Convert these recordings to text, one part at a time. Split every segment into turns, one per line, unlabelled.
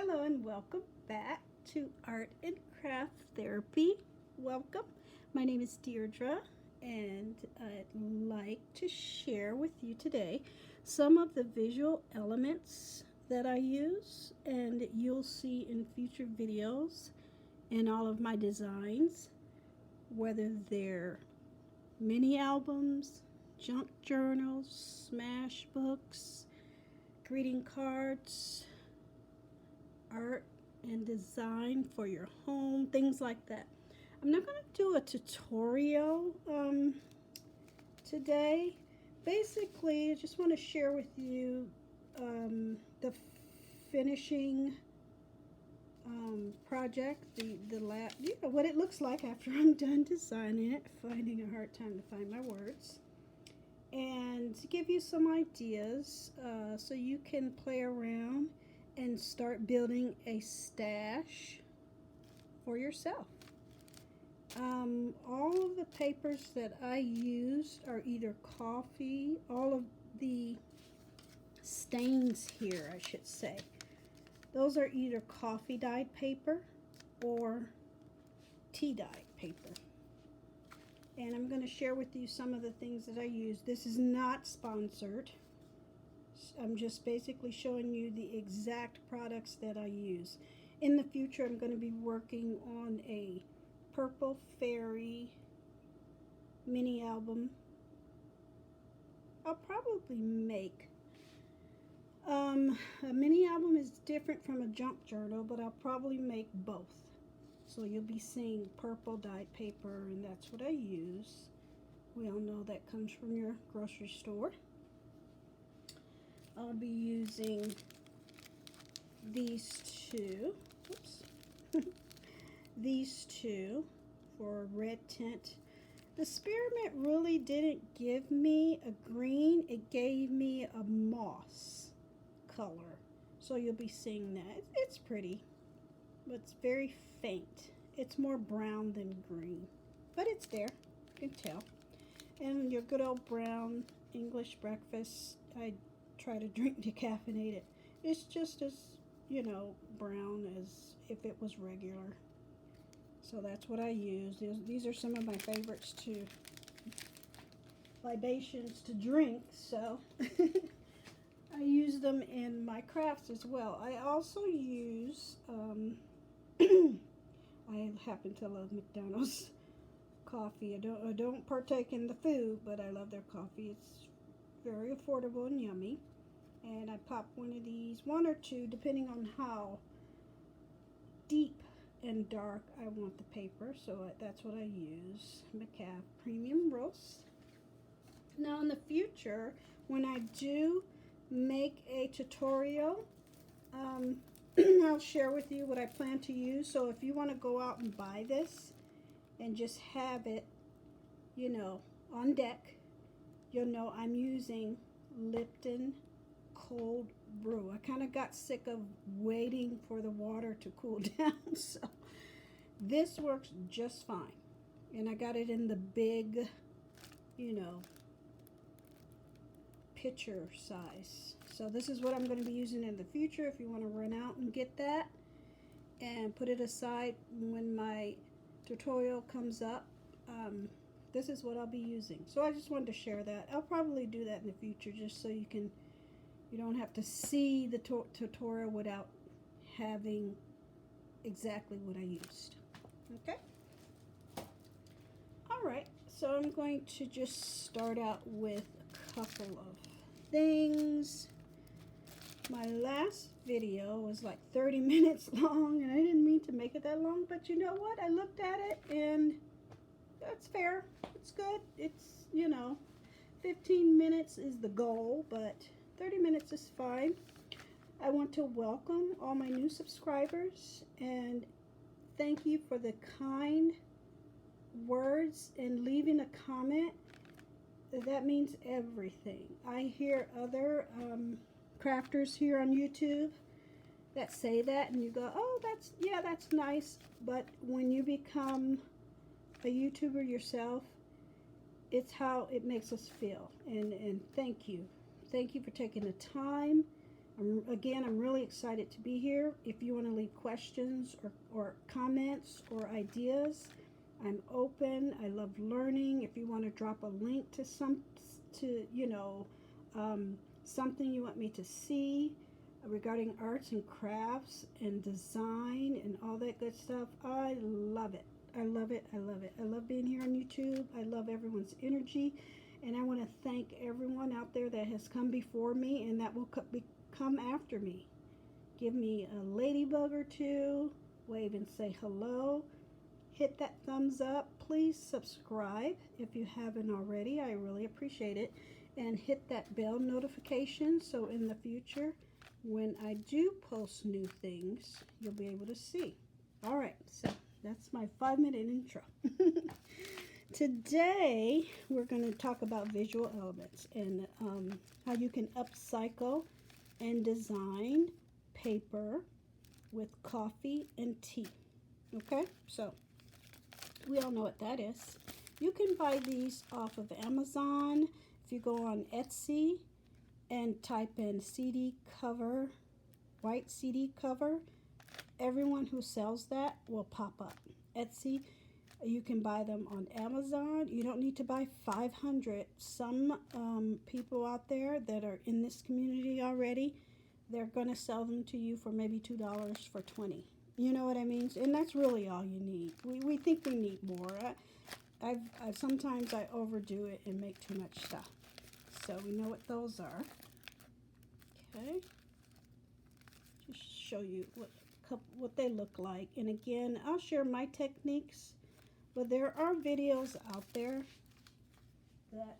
Hello and welcome back to Art and Craft Therapy. Welcome. My name is Deirdre and I'd like to share with you today some of the visual elements that I use and you'll see in future videos and all of my designs, whether they're mini albums, junk journals, smash books, greeting cards, art and design for your home, things like that. I'm not going to do a tutorial today. Basically, I just want to share with you the finishing project, the lab, what it looks like after I'm done designing it, finding a hard time to find my words, and to give you some ideas so you can play around and start building a stash for yourself. All of the papers that I used are either coffee, all of the stains here, I should say. Those are either coffee dyed paper or tea dyed paper. And I'm going to share with you some of the things that I use. This is not sponsored. I'm just basically showing you the exact products that I use. In the future, I'm going to be working on a Purple Fairy mini album. I'll probably make a mini album is different from a junk journal, but I'll probably make both. So you'll be seeing purple dyed paper, and that's what I use. We all know that comes from your grocery store. I'll be using these two, oops, these two for red tint. The spearmint really didn't give me a green, it gave me a moss color. So you'll be seeing that. It's pretty, but it's very faint. It's more brown than green, but it's there, you can tell. And your good old brown English breakfast, I try to drink decaffeinated. It's just as, brown as if it was regular. So that's what I use. These are some of my favorites to libations to drink, so I use them in my crafts as well. I also use I happen to love McDonald's coffee. I don't partake in the food, but I love their coffee. It's very affordable and yummy. And I pop one of these, one or two, depending on how deep and dark I want the paper. So that's what I use. Macaf Premium Roast. Now in the future, when I do make a tutorial, I'll share with you what I plan to use. So if you want to go out and buy this and just have it, on deck, you'll know I'm using Lipton cold brew. I kind of got sick of waiting for the water to cool down, so this works just fine. And I got it in the big, pitcher size. So this is what I'm going to be using in the future if you want to run out and get that and put it aside when my tutorial comes up. This is what I'll be using. So I just wanted to share that. I'll probably do that in the future just so you don't have to see the tutorial without having exactly what I used. Okay? Alright, so I'm going to just start out with a couple of things. My last video was like 30 minutes long, and I didn't mean to make it that long, but you know what? I looked at it, and that's fair. It's good. It's, 15 minutes is the goal, but 30 minutes is fine. I want to welcome all my new subscribers and thank you for the kind words and leaving a comment. That means everything. I hear other crafters here on YouTube that say that, and you go, oh, that's nice. But when you become a YouTuber yourself, it's how it makes us feel. And thank you. Thank you for taking the time Again, I'm really excited to be here. If you want to leave questions or comments or ideas, I'm open. I love learning. If you want to drop a link to something you want me to see regarding arts and crafts and design and all that good stuff, I love it. I love it. I love it. I love being here on YouTube. I love everyone's energy. And I want to thank everyone out there that has come before me and that will come after me. Give me a ladybug or two. Wave and say hello. Hit that thumbs up. Please subscribe if you haven't already. I really appreciate it. And hit that bell notification so in the future, when I do post new things, you'll be able to see. All right, so that's my 5-minute intro. Today, we're going to talk about visual elements and how you can upcycle and design paper with coffee and tea. Okay, so we all know what that is. You can buy these off of Amazon. If you go on Etsy and type in CD cover, white CD cover, everyone who sells that will pop up. Etsy, you can buy them on Amazon. You don't need to buy 500. Some people out there that are in this community already, they're going to sell them to you for maybe $2 for 20. You know what I mean? And that's really all you need. We think we need more. Sometimes I overdo it and make too much stuff. So we know what those are. Okay. Just show you what they look like. And again, I'll share my techniques. But there are videos out there that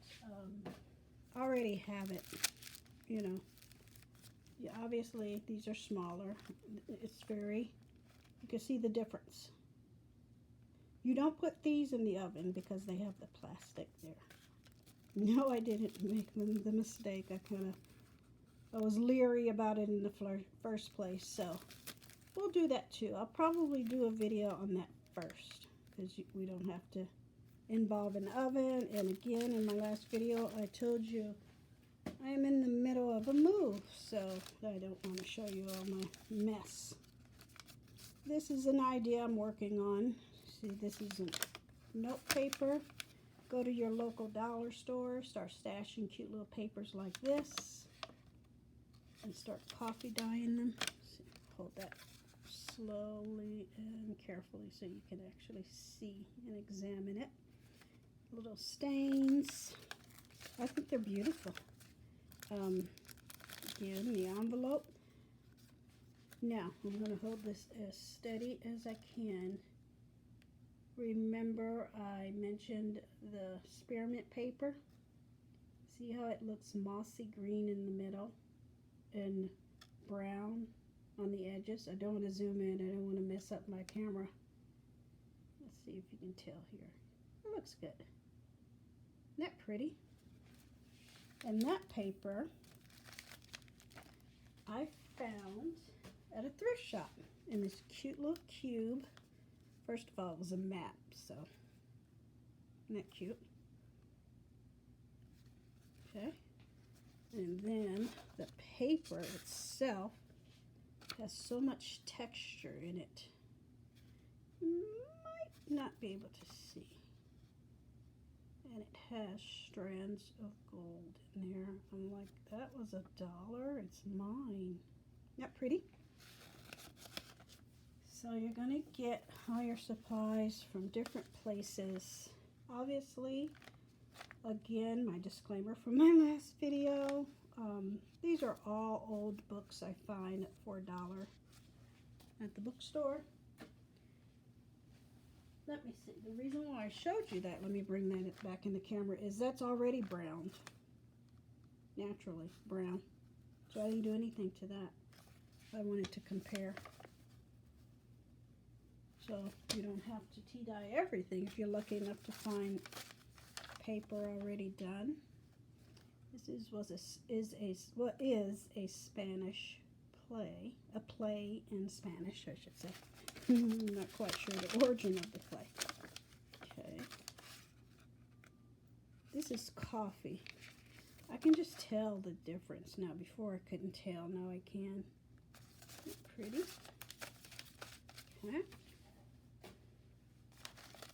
already have it. You know. Yeah, obviously, these are smaller. You can see the difference. You don't put these in the oven because they have the plastic there. No, I didn't make the mistake. I was leery about it in the first place. So we'll do that too. I'll probably do a video on that first because we don't have to involve an oven. And again, in my last video, I told you I am in the middle of a move, so I don't want to show you all my mess. This is an idea I'm working on. See, this is a note paper. Go to your local dollar store, start stashing cute little papers like this, and start coffee dyeing them. See, hold that slowly and carefully so you can actually see and examine it. Little stains. I think they're beautiful. Again, the envelope. Now, I'm going to hold this as steady as I can. Remember, I mentioned the spearmint paper. See how it looks mossy green in the middle and brown on the edges? I don't want to zoom in. I don't want to mess up my camera. Let's see if you can tell here. It looks good. Isn't that pretty? And that paper I found at a thrift shop in this cute little cube. First of all, it was a map, so isn't that cute? Okay. And then the paper itself has so much texture in it. Might not be able to see. And it has strands of gold in there. I'm like, that was $1. It's mine. Isn't that pretty? So you're going to get all your supplies from different places. Obviously, again, my disclaimer from my last video. These are all old books I find at $4 at the bookstore. Let me see. The reason why I showed you that, let me bring that back in the camera, is that's already browned. Naturally brown. So I didn't do anything to that. I wanted to compare. So you don't have to tea dye everything if you're lucky enough to find paper already done. This is a Spanish play. A play in Spanish, I should say. I'm not quite sure the origin of the play. Okay. This is coffee. I can just tell the difference now. Before I couldn't tell, now I can. Pretty. Okay.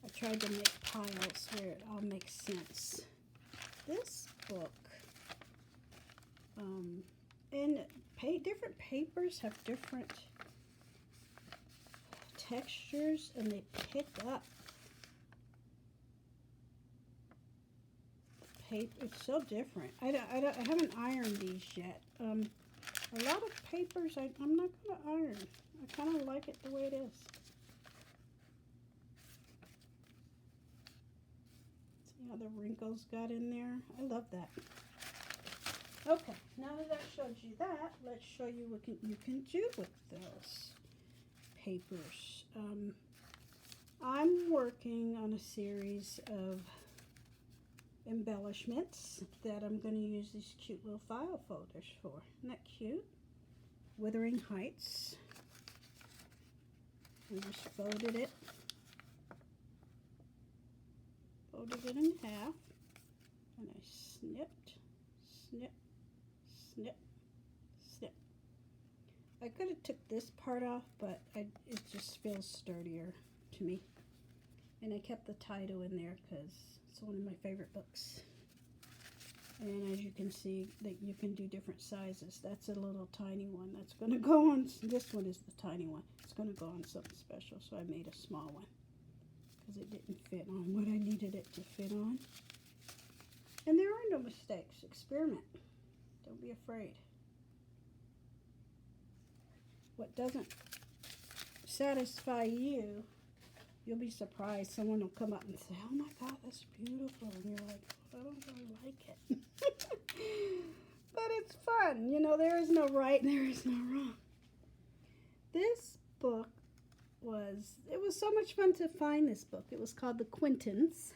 I tried to make piles where it all makes sense. This book, and different papers have different textures, and they pick up paper. It's so different. I haven't ironed these yet. A lot of papers I'm not going to iron. I kind of like it the way it is. See how the wrinkles got in there? I love that. Okay, now that I showed you that, let's show you what you can do with those papers. I'm working on a series of embellishments that I'm going to use these cute little file folders for. Isn't that cute? Wuthering Heights. We just folded it in half, and I snipped, snip, snip, snip. I could have took this part off, but it just feels sturdier to me. And I kept the title in there because it's one of my favorite books. And as you can see, that you can do different sizes. That's a little tiny one. That's going to go on. This one is the tiny one. It's going to go on something special, so I made a small one because it didn't fit on what I needed it to fit on. And there are no mistakes. Experiment. Don't be afraid. What doesn't satisfy you, you'll be surprised. Someone will come up and say, "Oh my God, that's beautiful." And you're like, "I don't really like it." But it's fun. You know, there is no right and there is no wrong. This book it was so much fun to find this book. It was called The Quintons.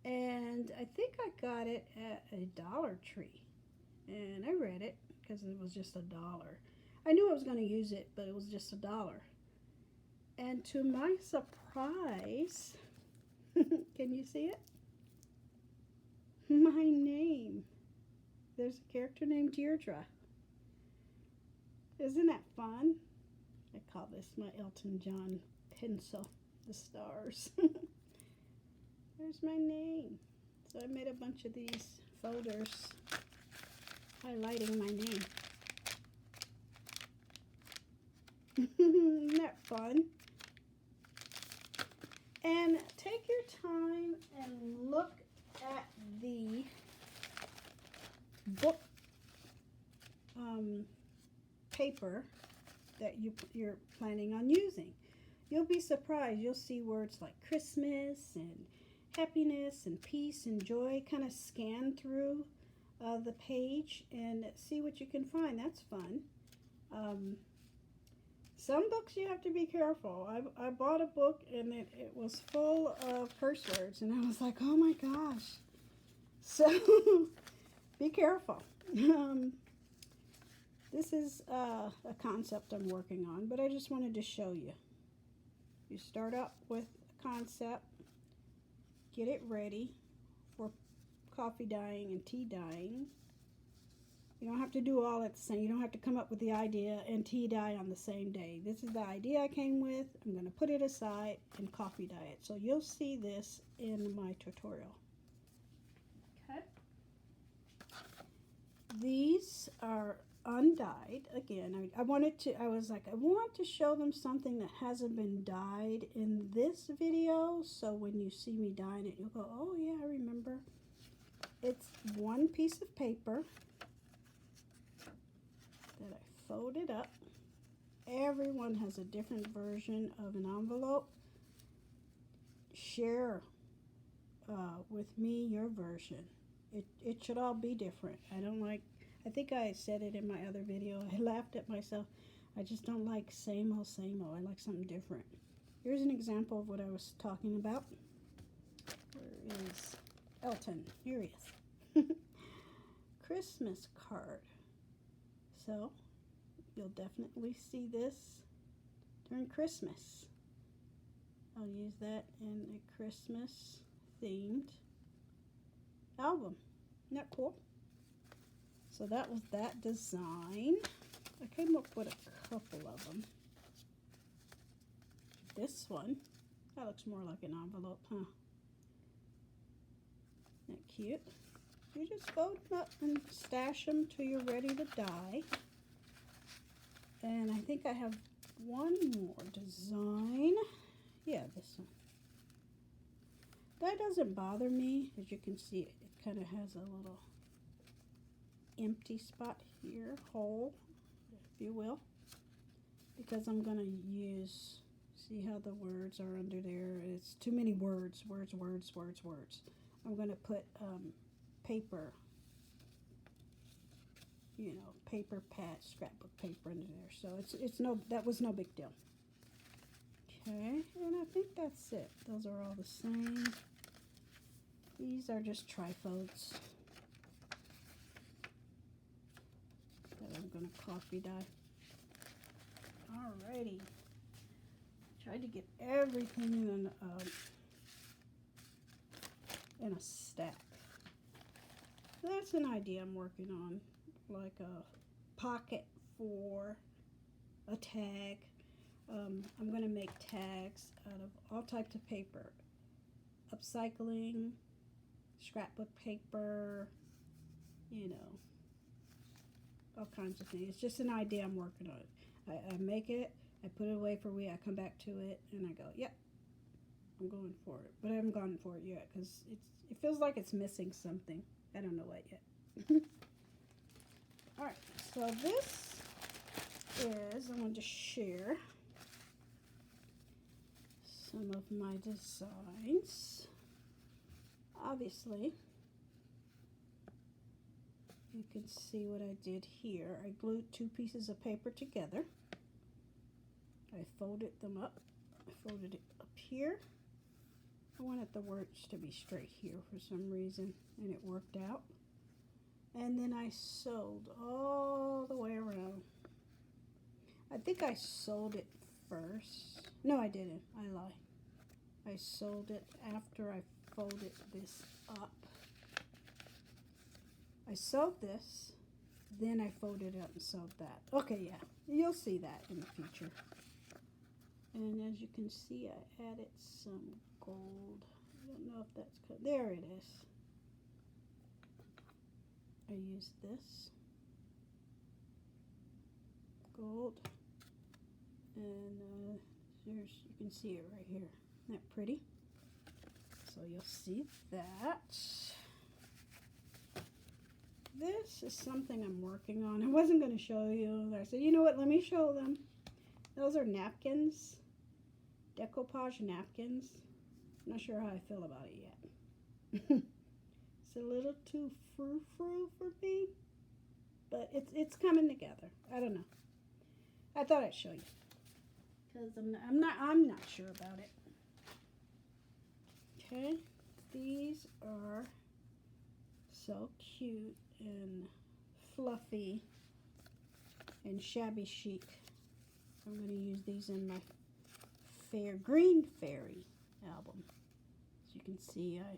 And I think I got it at a Dollar Tree. And I read it because it was just $1. I knew I was going to use it, but it was just $1. And to my surprise, can you see it? My name. There's a character named Deirdre. Isn't that fun? I call this my Elton John pencil, the stars. There's my name. So I made a bunch of these folders highlighting my name. Isn't that fun? And take your time and look at the book paper that you're planning on using. You'll be surprised. You'll see words like Christmas and happiness and peace and joy kind of scan through the page and see what you can find. That's fun. Some books you have to be careful. I bought a book and it was full of curse words, and I was like, oh my gosh. So be careful. This is a concept I'm working on, but I just wanted to show you. You start up with a concept, get it ready for coffee dyeing and tea dyeing. You don't have to do all at the same. You don't have to come up with the idea and tea dye on the same day. This is the idea I came with. I'm going to put it aside and coffee dye it. So you'll see this in my tutorial. Okay. These are undyed. Again, I was like, I want to show them something that hasn't been dyed in this video. So when you see me dyeing it, you'll go, oh yeah, I remember. It's one piece of paper that I folded up. Everyone has a different version of an envelope. Share with me your version. It should all be different. I think I said it in my other video. I laughed at myself. I just don't like same old, same old. I like something different. Here's an example of what I was talking about. Where is Elton? Here he is. Christmas card. So, you'll definitely see this during Christmas. I'll use that in a Christmas themed album. Isn't that cool? So that was that design. I came up with a couple of them. This one, that looks more like an envelope, huh? Isn't that cute? You just fold them up and stash them till you're ready to dye. And I think I have one more design. Yeah, this one. That doesn't bother me. As you can see, it kind of has a little empty spot here, hole, if you will. Because I'm going to use, see how the words are under there? It's too many words, words. I'm going to put paper, you know, paper pad, scrapbook paper under there. So that was no big deal. Okay, and I think that's it. Those are all the same. These are just trifolds that I'm going to coffee dye. Alrighty. Tried to get everything in a stack. That's an idea I'm working on, like a pocket for a tag. I'm going to make tags out of all types of paper. Upcycling, scrapbook paper, you know, all kinds of things. It's just an idea I'm working on. I make it, I put it away for a week, I come back to it, and I go, yep, I'm going for it. But I haven't gone for it yet because it feels like it's missing something. I don't know what yet. Alright, so this is, I want to share some of my designs. Obviously, you can see what I did here. I glued two pieces of paper together. I folded them up. I folded it up here. I wanted the words to be straight here for some reason, and it worked out. And then I sewed all the way around. I think I sewed it first. No, I didn't. I lie. I sewed it after I folded this up. I sewed this, then I folded it up and sewed that. Okay, yeah, you'll see that in the future. And as you can see, I added some gold. I don't know if that's cut. There it is. I used this gold, and you can see it right here. Isn't that pretty? So you'll see that. This is something I'm working on. I wasn't going to show you. I said, you know what, let me show them. Those are napkins, decoupage napkins. I'm not sure how I feel about it yet. It's a little too frou-frou for me, but it's coming together. I don't know. I thought I'd show you because I'm not sure about it. Okay, these are so cute and fluffy and shabby chic. I'm going to use these in my Green Fairy album. As you can see, I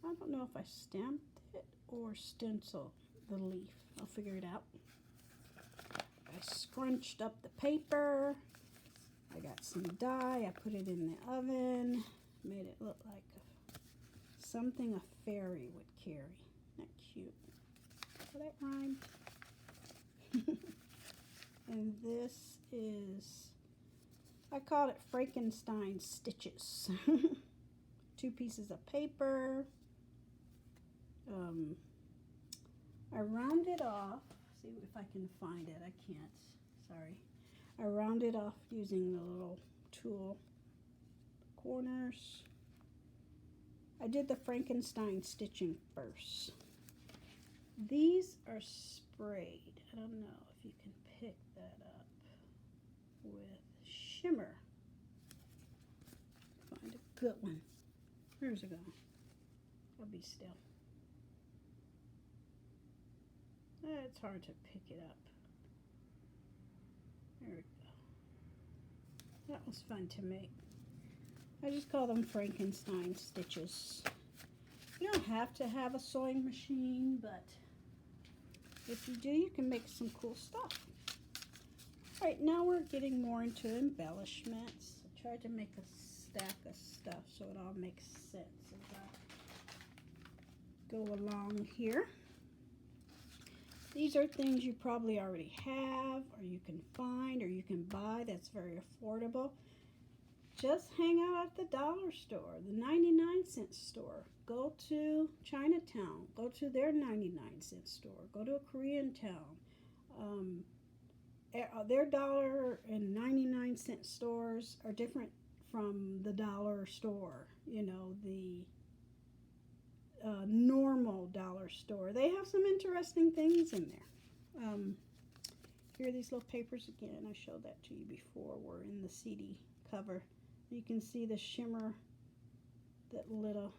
don't know if I stamped it or stenciled the leaf. I'll figure it out. I scrunched up the paper. I got some dye. I put it in the oven. Made it look like something a fairy would carry. Isn't that cute? Well, that rhymed. And this is, I call it Frankenstein stitches. Two pieces of paper. I rounded off. See if I can find it. I can't. Sorry. I rounded off using the little tool. Corners. I did the Frankenstein stitching first. These are sprayed. I don't know if you can pick that up with shimmer. Find a good one. Where's it going? I'll be still. It's hard to pick it up. There we go. That was fun to make. I just call them Frankenstein stitches. You don't have to have a sewing machine, but if you do, you can make some cool stuff. All right, now we're getting more into embellishments. I tried to make a stack of stuff so it all makes sense as I go along here. These are things you probably already have, or you can find, or you can buy that's very affordable. Just hang out at the dollar store, the 99-cent store. Go to Chinatown. Go to their 99-cent store. Go to a Korean town. Their dollar and 99-cent stores are different from the dollar store, you know, the normal dollar store. They have some interesting things in there. Here are these little papers again. I showed that to you before. We're in the CD cover. You can see the shimmer, that little,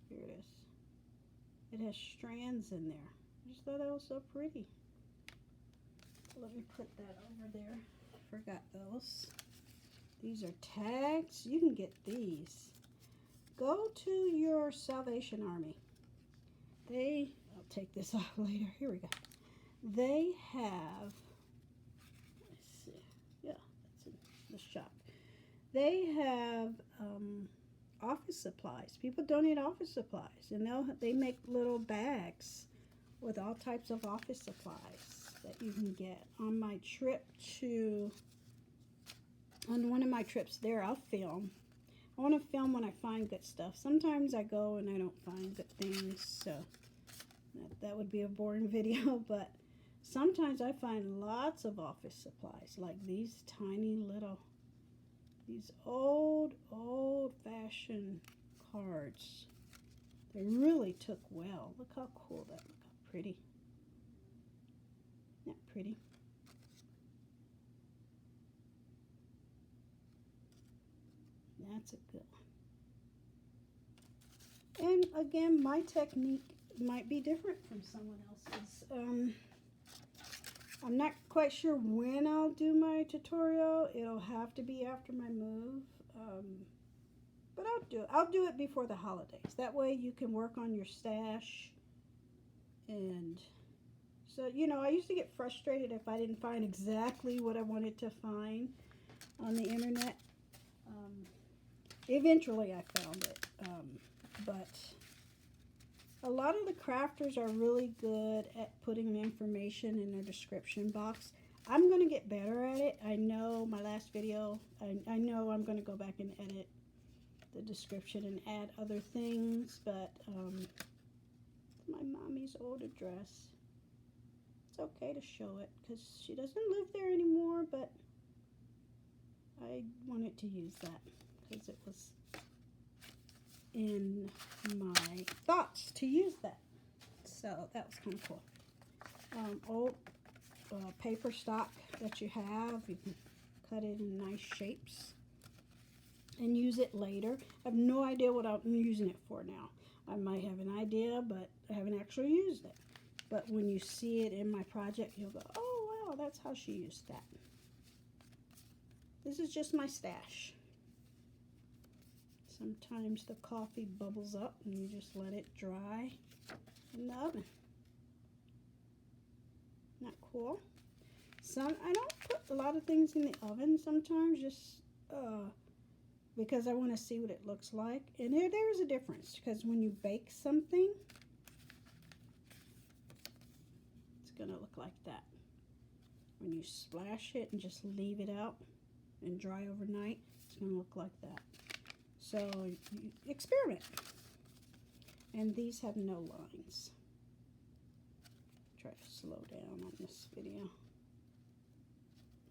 here it is. It has strands in there. I just thought that was so pretty. Let me put that over there. Forgot those. These are tags. You can get these. Go to your Salvation Army. I'll take this off later. Here we go. They have, let's see. Yeah, that's in the shop. They have office supplies. People donate office supplies, and they make little bags with all types of office supplies that you can get. On one of my trips there, I'll film. I want to film when I find good stuff. Sometimes I go and I don't find good things, so that would be a boring video, but sometimes I find lots of office supplies, like these tiny little, these old-fashioned cards. They really took well. Look how cool that, look how pretty. Isn't that pretty? That's a good one. And again, my technique might be different from someone else's. I'm not quite sure when I'll do my tutorial. It'll have to be after my move. But I'll do it before the holidays. That way you can work on your stash. And so, you know, I used to get frustrated if I didn't find exactly what I wanted to find on the internet. Eventually I found it. But a lot of the crafters are really good at putting information in their description box. I'm going to get better at it. I know my last video, I know I'm going to go back and edit the description and add other things, but my mommy's old address. It's okay to show it because she doesn't live there anymore, but I wanted to use that because it was in my thoughts to use that. So that was kind of cool. Old paper stock that you have, you can cut it in nice shapes and use it later. I have no idea what I'm using it for now. I might have an idea, but I haven't actually used it. But when you see it in my project, you'll go, oh wow, that's how she used that. This is just my stash. Sometimes the coffee bubbles up and you just let it dry in the oven. Not cool. I don't put a lot of things in the oven sometimes, just because I want to see what it looks like. And there's a difference, because when you bake something, it's going to look like that. When you splash it and just leave it out and dry overnight, it's going to look like that. So you experiment. And these have no lines. Try to slow down on this video.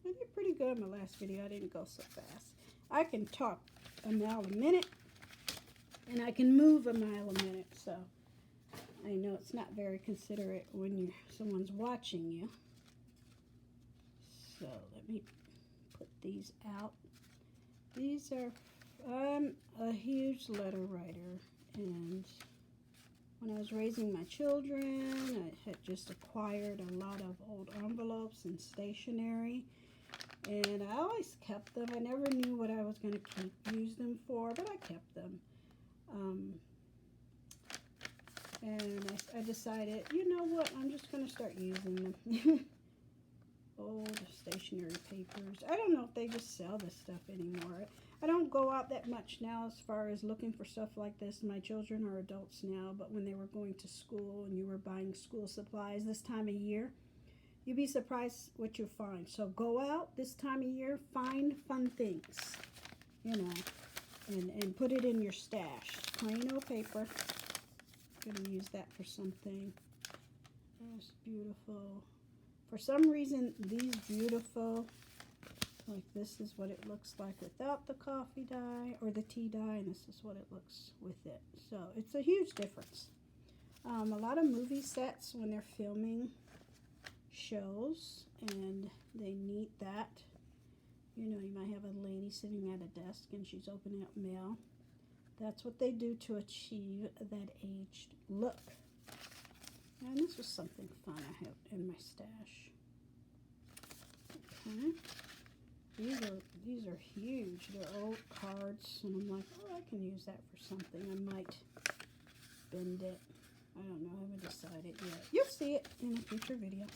I did pretty good in my last video. I didn't go so fast. I can talk a mile a minute, and I can move a mile a minute. So I know it's not very considerate when someone's watching you. So let me put these out. These are, I'm a huge letter writer, and when I was raising my children, I had just acquired a lot of old envelopes and stationery, and I always kept them. I never knew what I was going to use them for, but I kept them. And I decided, you know what, I'm just going to start using them. Old stationery papers. I don't know if they just sell this stuff anymore. I don't go out that much now as far as looking for stuff like this. My children are adults now, but when they were going to school and you were buying school supplies this time of year, you'd be surprised what you find. So go out this time of year, find fun things, you know, and put it in your stash. Plain old paper. I'm going to use that for something. That's beautiful. For some reason, these beautiful, like this is what it looks like without the coffee dye or the tea dye, and this is what it looks with it. So it's a huge difference. A lot of movie sets, when they're filming shows and they need that, you know, you might have a lady sitting at a desk and she's opening up mail. That's what they do to achieve that aged look. And this was something fun I have in my stash. Okay. These are huge. They're old cards, and I'm like, oh, I can use that for something. I might bend it. I don't know. I haven't decided yet. You'll see it in a future video.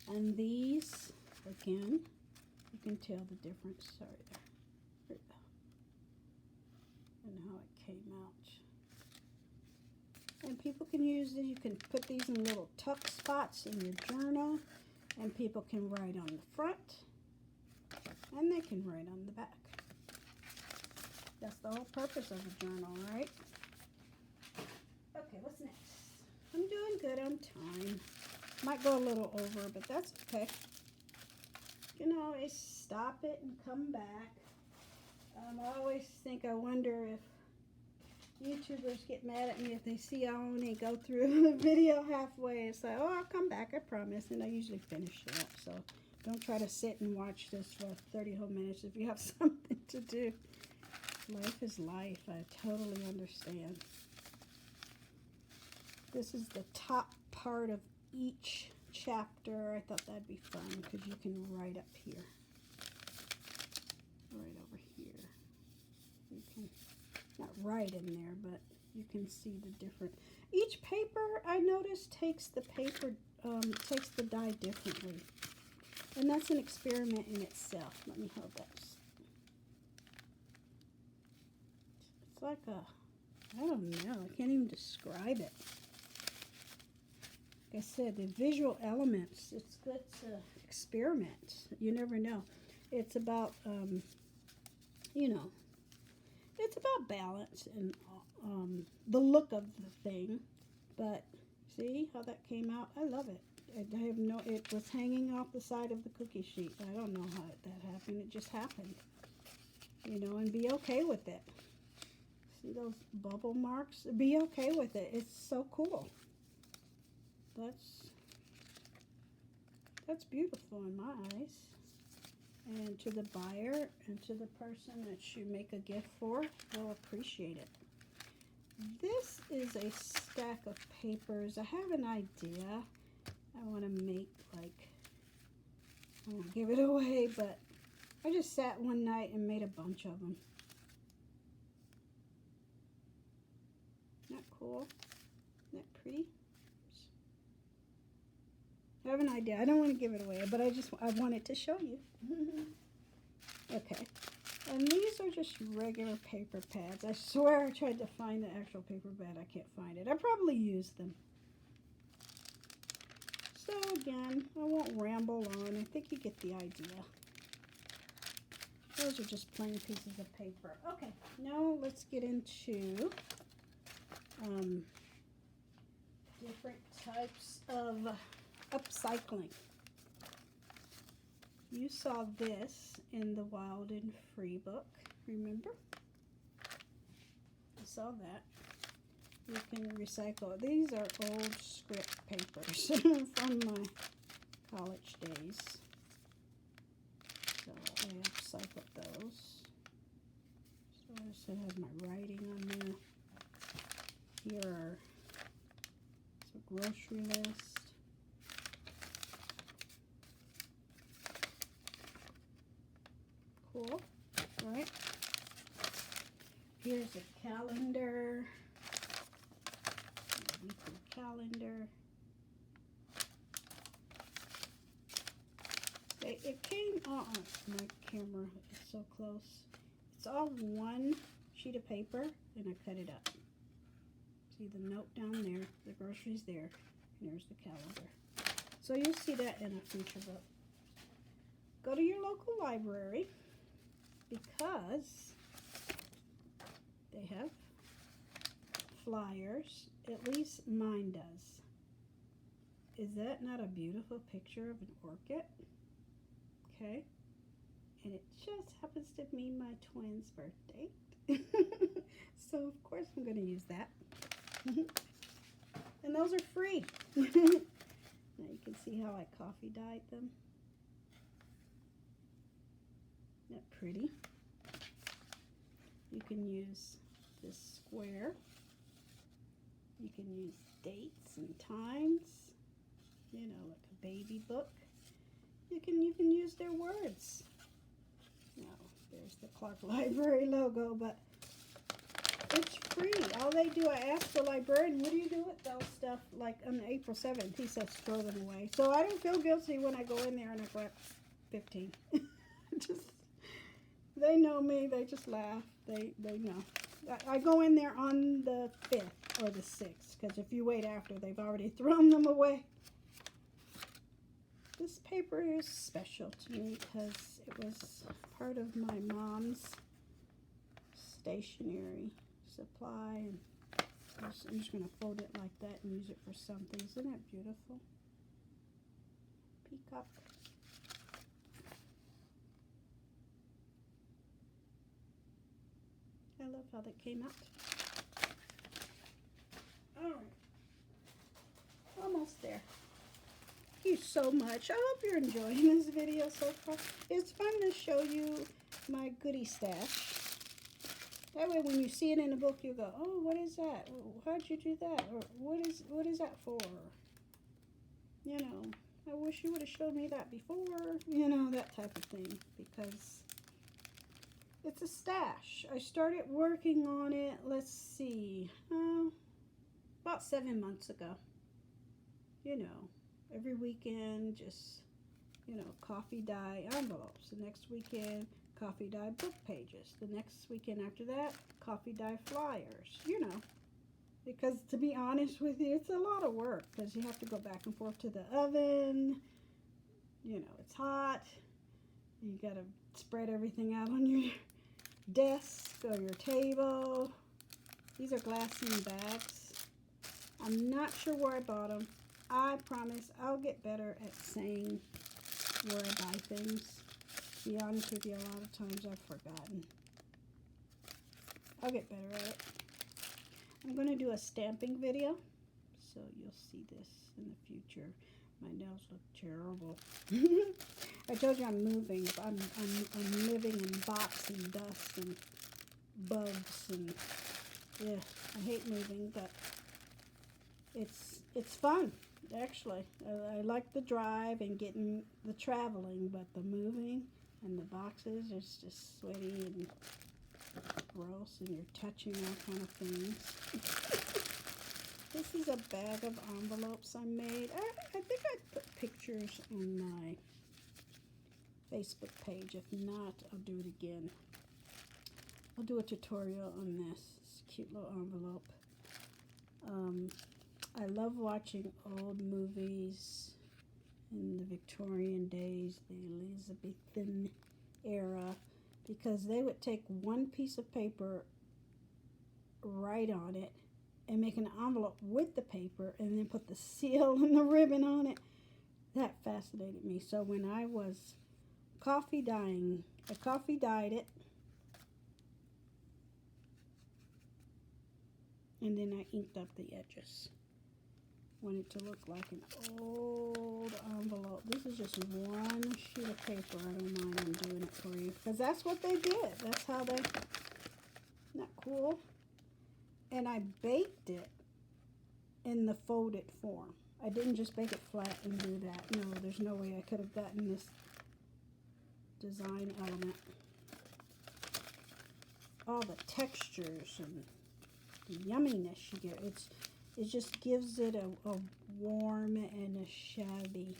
And these, again, you can tell the difference. Sorry there. And how it came out. And people can use it. You can put these in little tuck spots in your journal. And people can write on the front. And they can write on the back. That's the whole purpose of a journal, right? Okay, what's next? I'm doing good on time. Might go a little over, but that's okay. You know, I stop it and come back. I always think, I wonder if YouTubers get mad at me if they see I only go through the video halfway. It's like, oh, I'll come back, I promise. And I usually finish it up. So don't try to sit and watch this for 30 whole minutes if you have something to do. Life is life. I totally understand. This is the top part of each chapter. I thought that'd be fun because you can write up here. Right over here. You can not write in there, but you can see the different. Each paper, I noticed, takes the paper, takes the dye differently. And that's an experiment in itself. Let me hold that. It's like a, I don't know, I can't even describe it. Like I said, the visual elements, it's good to experiment. You never know. It's about, you know, it's about balance and the look of the thing. But see how that came out? I love it. I have no, it was hanging off the side of the cookie sheet. I don't know how that happened. It just happened. You know, and be okay with it. See those bubble marks? Be okay with it. It's so cool. That's beautiful in my eyes. And to the buyer and to the person that you make a gift for, they'll appreciate it. This is a stack of papers. I have an idea. I want to make, like, I won't give it away, but I just sat one night and made a bunch of them. Isn't that cool? Isn't that pretty? I have an idea. I don't want to give it away, but I wanted to show you. Okay. And these are just regular paper pads. I swear I tried to find the actual paper pad. I can't find it. I probably used them. So again, I won't ramble on. I think you get the idea. Those are just plain pieces of paper. Okay, now let's get into different types of upcycling. You saw this in the Wild and Free book, remember? You saw that. You can recycle. These are old script papers from my college days. So I upcycled those. So I have my writing on there. Here are some grocery list. Cool, right? Here's a calendar. It's all one sheet of paper, and I cut it up. See the note down there, the groceries there, and there's the calendar. So you'll see that in a future book. Go to your local library because they have flyers. At least mine does. Is that not a beautiful picture of an orchid? Okay. And it just happens to be my twin's birthday. So of course I'm going to use that. And those are free. Now you can see how I coffee dyed them. Isn't that pretty? You can use this square. You can use dates and times. You know, like a baby book. You can use their words. Now, there's the Clark Library logo, but it's free. All they do, I asked the librarian, what do you do with those stuff? Like on April 7th, he says throw them away. So I don't feel guilty when I go in there and I grab 15. They know me. They just laugh. They know. I go in there on the 5th or the 6th, because if you wait after, they've already thrown them away. This paper is special to me because it was part of my mom's stationery supply. And I'm just going to fold it like that and use it for something. Isn't that beautiful? Peacock. I love how that came out. All right. Almost there. Thank you so much. I hope you're enjoying this video so far. It's fun to show you my goodie stash. That way when you see it in a book, you go, oh, what is that? How'd you do that? Or what is that for? You know, I wish you would have showed me that before. You know, that type of thing. Because it's a stash. I started working on it, let's see, about 7 months ago. You know, every weekend, just, you know, coffee dye envelopes. The next weekend, coffee dye book pages. The next weekend after that, coffee dye flyers, you know. Because to be honest with you, it's a lot of work because you have to go back and forth to the oven. You know, it's hot. You got to spread everything out on your desk or your table. These are glassine bags. I'm not sure where I bought them. I promise I'll get better at saying where I buy things. To be honest with you, a lot of times I've forgotten. I'll get better at it. I'm going to do a stamping video, so you'll see this in the future. My nails look terrible. I told you I'm moving. I'm living in box and dust and bugs and yeah. I hate moving, but it's fun. Actually, I like the drive and getting the traveling, but the moving and the boxes is just sweaty and gross, and you're touching all kind of things. This is a bag of envelopes I made. I think I put pictures on my Facebook page. If not, I'll do it again. I'll do a tutorial on this. It's a cute little envelope. I love watching old movies in the Victorian days, the Elizabethan era, because they would take one piece of paper, write on it, and make an envelope with the paper, and then put the seal and the ribbon on it. That fascinated me. So when I was coffee dyeing, I coffee dyed it, and then I inked up the edges. Want it to look like an old envelope. This is just one sheet of paper. I don't mind I'm doing it for you, because that's what they did. That's how they, isn't that cool? And I baked it in the folded form. I didn't just bake it flat and do that. No, there's no way I could have gotten this design element. All the textures and the yumminess you get. It just gives it a warm and a shabby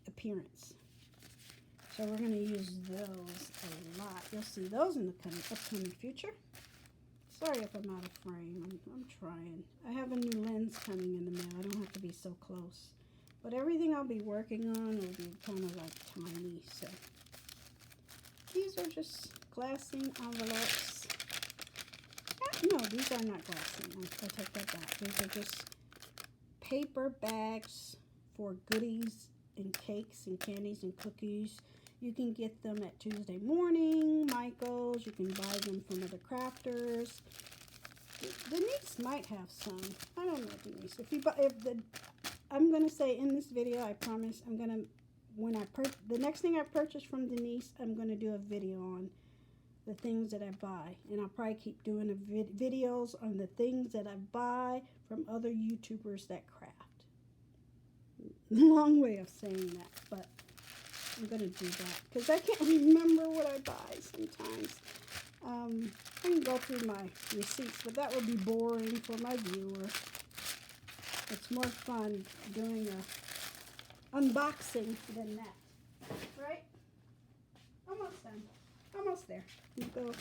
appearance. So we're going to use those a lot. You'll see those in the upcoming future. Sorry if I'm out of frame. I'm trying. I have a new lens coming in the mail. I don't have to be so close. But everything I'll be working on will be kind of like tiny. So these are just glassine envelopes. No, these are not glassine. I take that back. These are just paper bags for goodies and cakes and candies and cookies. You can get them at Tuesday Morning, Michael's. You can buy them from other crafters. Denise might have some. I don't know, Denise. I'm gonna say in this video, I promise, the next thing I purchase from Denise, I'm gonna do a video on the things that I buy, and I'll probably keep doing videos on the things that I buy from other YouTubers that craft. Long way of saying that, but I'm going to do that because I can't remember what I buy sometimes. I can go through my receipts, but that would be boring for my viewer. It's more fun doing a unboxing than that, right? Almost done. Almost there. You go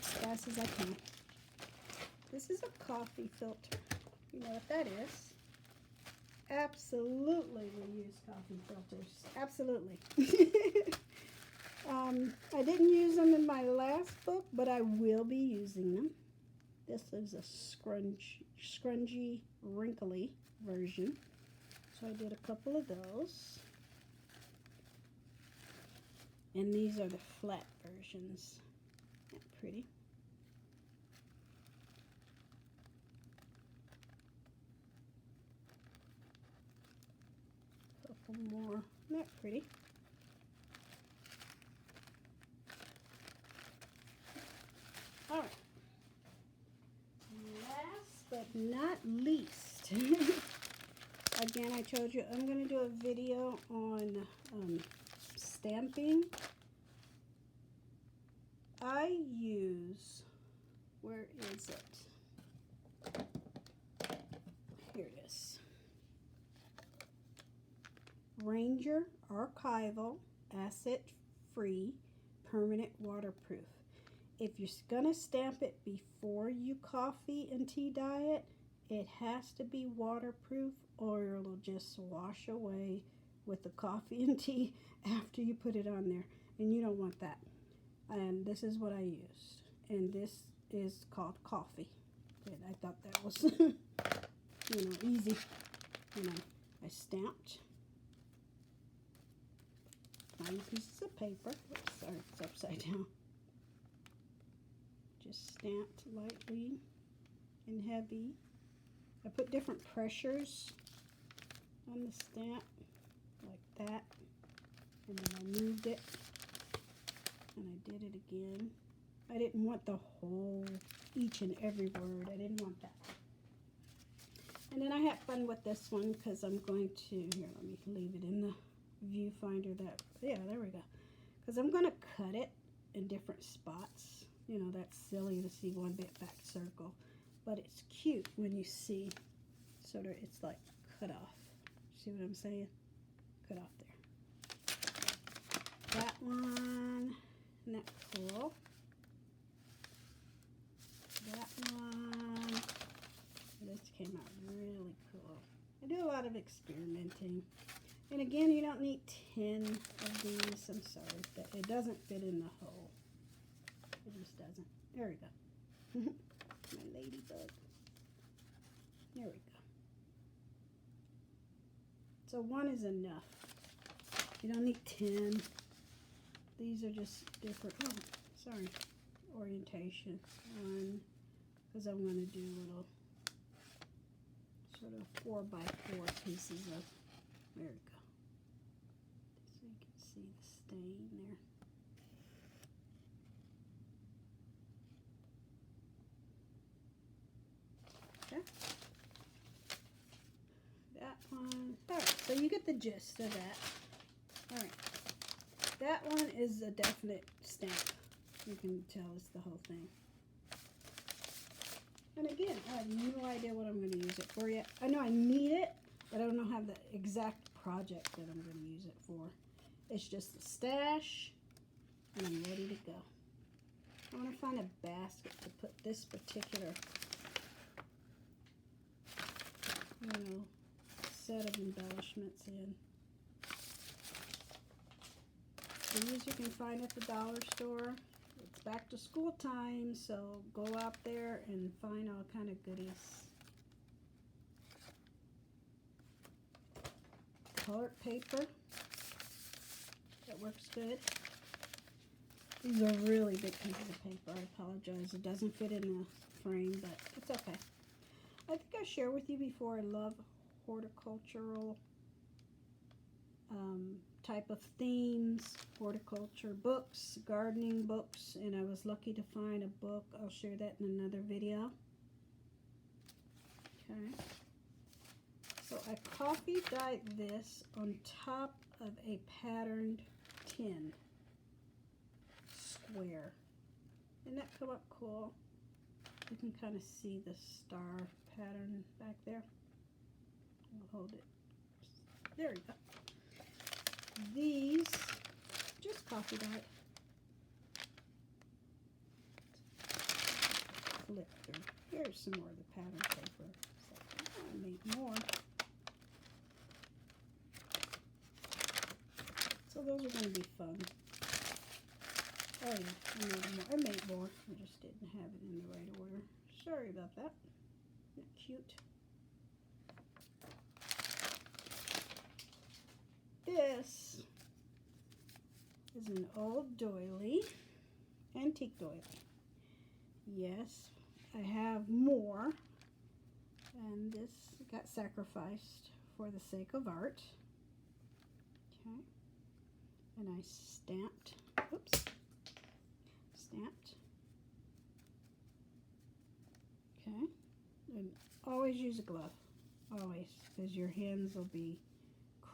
as fast as I can. This is a coffee filter. You know what that is. Absolutely, we use coffee filters. Absolutely. I didn't use them in my last book, but I will be using them. This is a scrungy, wrinkly version. So I did a couple of those. And these are the flat versions. Isn't that pretty? More. Isn't that pretty? All right. Last but not least, again, I told you I'm going to do a video on stamping. I use, where is it? Here it is. Ranger Archival Acid Free Permanent Waterproof. If you're gonna stamp it before you coffee and tea dye it, it has to be waterproof or it'll just wash away with the coffee and tea after you put it on there, and you don't want that. And this is what I used, and this is called coffee. And I thought that was easy. I stamped tiny pieces of paper. Oops, sorry, it's upside down. Just stamped lightly and heavy. I put different pressures on the stamp, like that. And then I moved it. And I did it again. I didn't want the whole, each and every word. I didn't want that. And then I had fun with this one because I'm going to, here, let me leave it in the viewfinder. Yeah, there we go. Because I'm going to cut it in different spots. That's silly to see one big back circle. But it's cute when you see, sort of, it's like cut off. See what I'm saying? Cut off there. That one. Isn't that cool? That one. This came out really cool. I do a lot of experimenting. And again, you don't need 10 of these. I'm sorry. It doesn't fit in the hole. It just doesn't. There we go. My ladybug. There we go. So one is enough. You don't need 10. These are just different, sorry, orientation. One, because I'm going to do little sort of 4x4 pieces of, there we go. So you can see the stain there. Okay. That one, all right, so you get the gist of that. All right. That one is a definite stamp. You can tell it's the whole thing. And again, I have no idea what I'm going to use it for yet. I know I need it, but I don't know have the exact project that I'm going to use it for. It's just a stash, and I'm ready to go. I want to find a basket to put this particular, set of embellishments in. These you can find at the dollar store. It's back to school time, so go out there and find all kind of goodies. Colored paper. That works good. These are really big pieces of paper. I apologize. It doesn't fit in the frame, but it's okay. I think I shared with you before I love horticultural type of themes, horticulture books, gardening books, and I was lucky to find a book. I'll share that in another video. Okay. So I coffee dyed this on top of a patterned tin square. Didn't that come up cool? You can kind of see the star pattern back there. I'll hold it. There you go. These, just coffee dyed. Flip through. Here's some more of the pattern paper. So I made more. So those are going to be fun. Oh yeah, I made more. I just didn't have it in the right order. Sorry about that. Isn't that cute? This is an old doily, antique doily. Yes, I have more, and this got sacrificed for the sake of art. Okay, and I stamped, stamped. Okay, and always use a glove, always, because your hands will be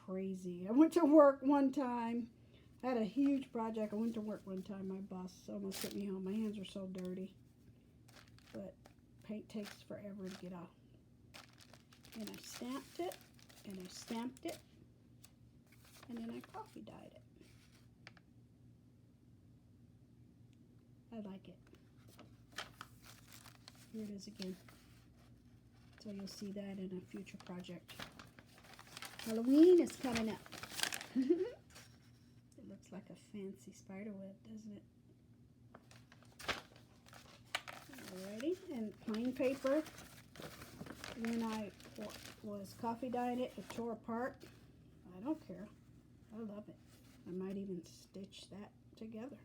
crazy. I went to work one time. I had a huge project. I went to work one time. My boss almost sent me home. My hands are so dirty. But paint takes forever to get off. And I stamped it. And I stamped it. And then I coffee dyed it. I like it. Here it is again. So you'll see that in a future project. Halloween is coming up. It looks like a fancy spider web, doesn't it? Alrighty, and plain paper. When I was coffee dyeing it, it tore apart. I don't care. I love it. I might even stitch that together.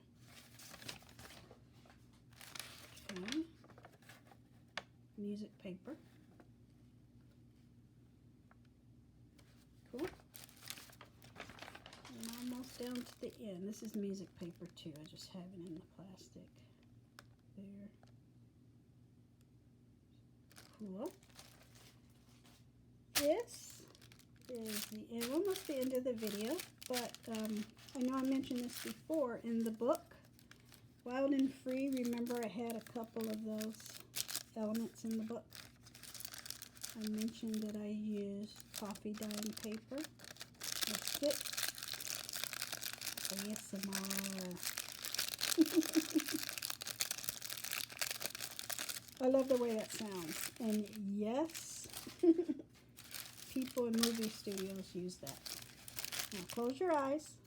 Okay. Music paper. Cool. And almost down to the end. This is music paper too. I just have it in the plastic. There. Cool. This is the end, almost the end of the video, but I know I mentioned this before in the book. Wild and Free, remember I had a couple of those elements in the book. I mentioned that I used coffee dyeing paper. That's it. ASMR. I love the way that sounds. And yes, people in movie studios use that. Now close your eyes.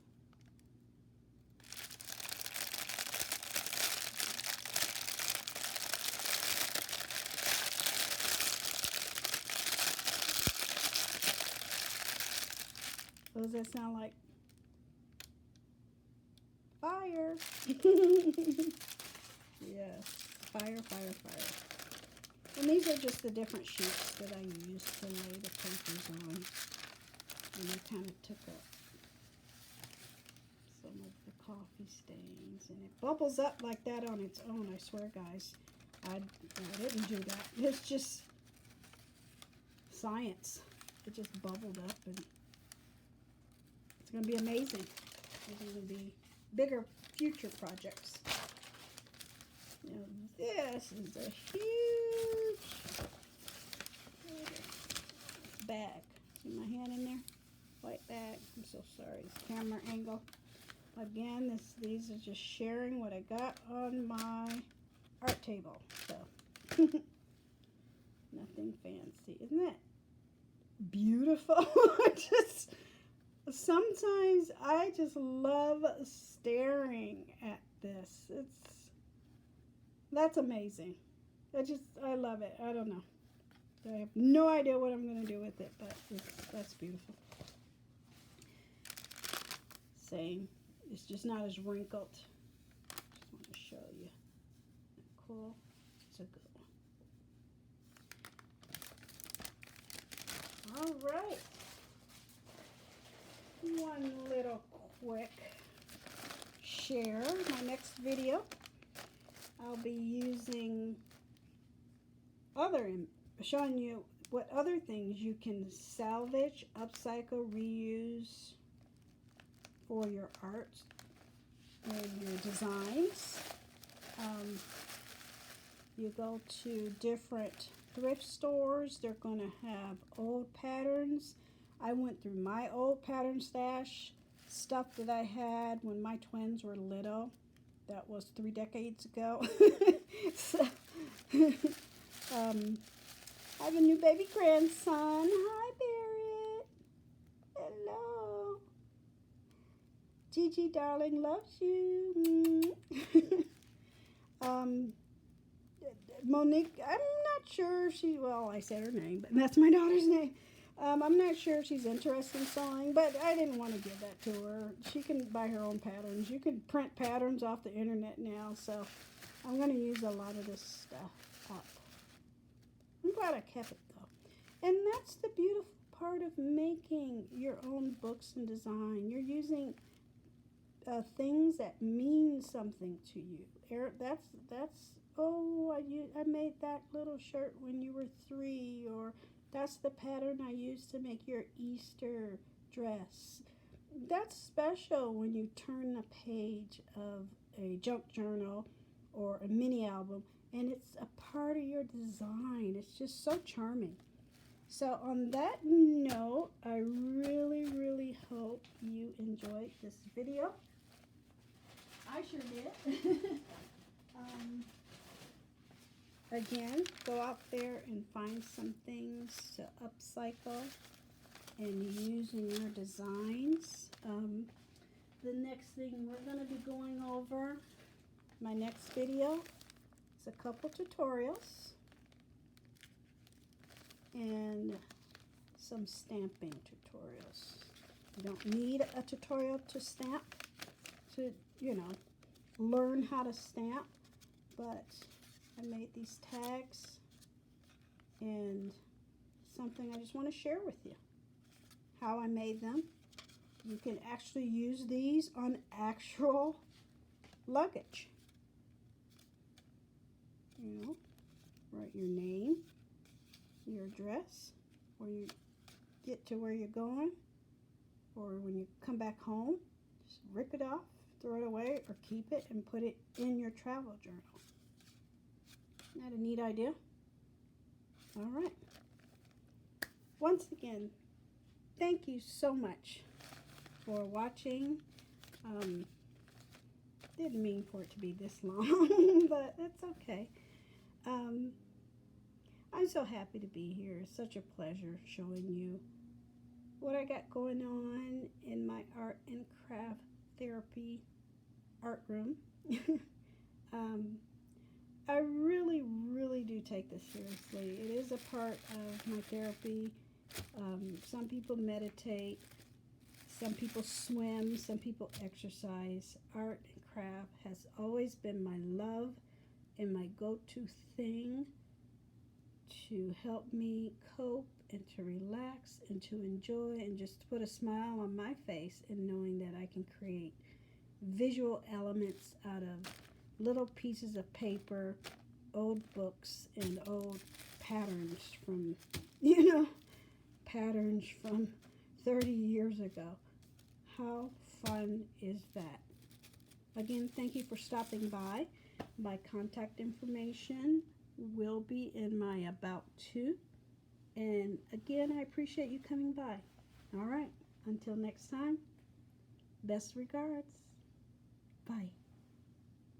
What does that sound like? Fire. Yes, fire, fire, fire. And these are just the different sheets that I used to lay the papers on. And I kind of took up some of the coffee stains. And it bubbles up like that on its own, I swear, guys. I didn't do that. It's just science. It just bubbled up, and it's going to be amazing. There's going to be bigger future projects. Now this is a huge bag. See my hand in there? White bag. I'm so sorry. It's camera angle. Again, these are just sharing what I got on my art table. So, nothing fancy. Isn't that beautiful? Sometimes I just love staring at this. That's amazing. I love it. I don't know. I have no idea what I'm going to do with it, but that's beautiful. Same. It's just not as wrinkled. Just want to show you. Cool. It's a good one. All right. One little quick share. My next video, I'll be using showing you what other things you can salvage, upcycle, reuse for your art and your designs. You go to different thrift stores, they're going to have old patterns. I went through my old pattern stash, stuff that I had when my twins were little. That was 3 decades ago. So, I have a new baby grandson. Hi, Barrett. Hello. Gigi, darling, loves you. Monique, I'm not sure if well, I said her name, but that's my daughter's name. I'm not sure if she's interested in sewing, but I didn't want to give that to her. She can buy her own patterns. You can print patterns off the internet now, so I'm going to use a lot of this stuff up. I'm glad I kept it, though. And that's the beautiful part of making your own books and design. You're using things that mean something to you. I made that little shirt when you were 3, or that's the pattern I used to make your Easter dress. That's special when you turn the page of a junk journal or a mini album and it's a part of your design. It's just so charming. So on that note, I really, really hope you enjoyed this video. I sure did. Again, go out there and find some things to upcycle and use in your designs. The next thing we're going to be going over, my next video, is a couple tutorials and some stamping tutorials. You don't need a tutorial to stamp, to, learn how to stamp, but I made these tags and something I just want to share with you. How I made them. You can actually use these on actual luggage. Write your name, your address, where you get to where you're going, or when you come back home, just rip it off, throw it away, or keep it and put it in your travel journal. Isn't that a neat idea? All right. Once again, thank you so much for watching. Didn't mean for it to be this long, but it's okay. I'm so happy to be here. It's such a pleasure showing you what I got going on in my art and craft therapy art room. I really, really do take this seriously. It is a part of my therapy. Some people meditate, some people swim, some people exercise. Art and craft has always been my love and my go-to thing to help me cope and to relax and to enjoy and just put a smile on my face in knowing that I can create visual elements out of little pieces of paper, old books, and old patterns from, patterns from 30 years ago. How fun is that? Again, thank you for stopping by. My contact information will be in my About To. And again, I appreciate you coming by. All right. Until next time, best regards. Bye.